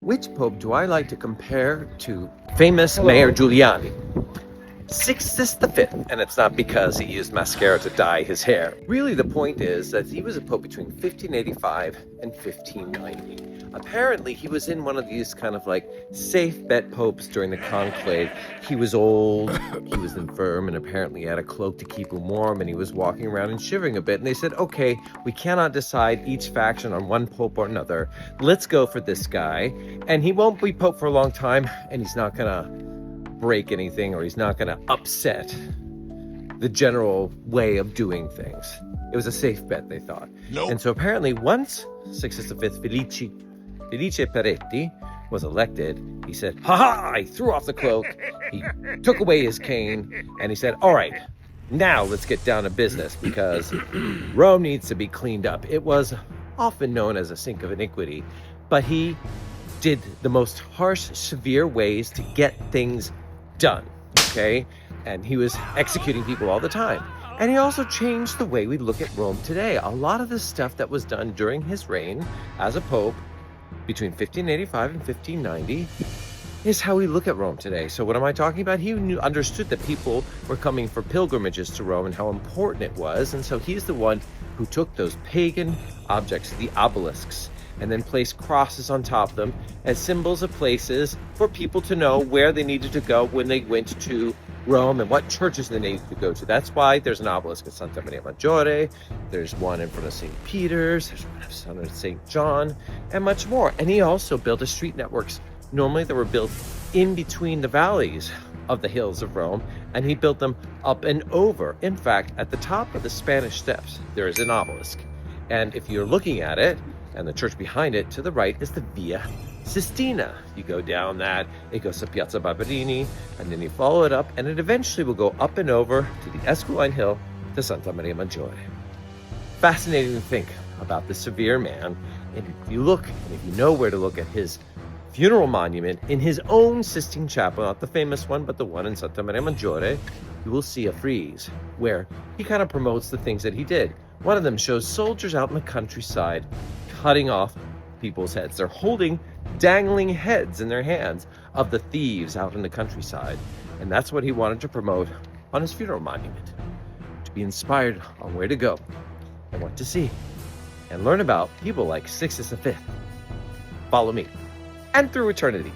Which pope do I like to compare to famous Mayor Giuliani? Sixtus V, and it's not because he used mascara to dye his hair. Really, the point is that he was a pope between 1585 and 1590. Apparently, he was in one of these kind of like safe bet popes during the Conclave. He was old, he was infirm, and apparently had a cloak to keep him warm, and he was walking around and shivering a bit. And they said, okay, we cannot decide each faction on one pope or another. Let's go for this guy, and he won't be pope for a long time, and he's not gonna break anything, or he's not going to upset the general way of doing things. It was a safe bet, they thought. Nope. And so apparently once Sixtus V Felice Peretti was elected, he said, ha! He threw off the cloak, he took away his cane, and he said, all right, now let's get down to business, because Rome needs to be cleaned up. It was often known as a sink of iniquity, but he did the most harsh, severe ways to get things done, okay? And he was executing people all the time. And he also changed the way we look at Rome today. A lot of the stuff that was done during his reign as a pope between 1585 and 1590 is how we look at Rome today. So what am I talking about? He understood that people were coming for pilgrimages to Rome and how important it was. And so he's the one who took those pagan objects, the obelisks, and then placed crosses on top of them as symbols of places for people to know where they needed to go when they went to Rome and what churches they needed to go to. That's why there's an obelisk at Santa Maria Maggiore, there's one in front of St. Peter's, there's one in front of St. John, and much more. And he also built a street networks, normally that were built in between the valleys of the hills of Rome, and he built them up and over. In fact, at the top of the Spanish Steps, there is an obelisk. And if you're looking at it, and the church behind it, to the right, is the Via Sistina. You go down that, it goes to Piazza Barberini, and then you follow it up, and it eventually will go up and over to the Esquiline Hill to Santa Maria Maggiore. Fascinating to think about this severe man, and if you look, and if you know where to look at his funeral monument in his own Sistine Chapel, not the famous one, but the one in Santa Maria Maggiore, you will see a frieze where he kind of promotes the things that he did. One of them shows soldiers out in the countryside cutting off people's heads. They're holding dangling heads in their hands of the thieves out in the countryside. And that's what he wanted to promote on his funeral monument, to be inspired on where to go and what to see and learn about people like Sixtus V. Follow me and through eternity.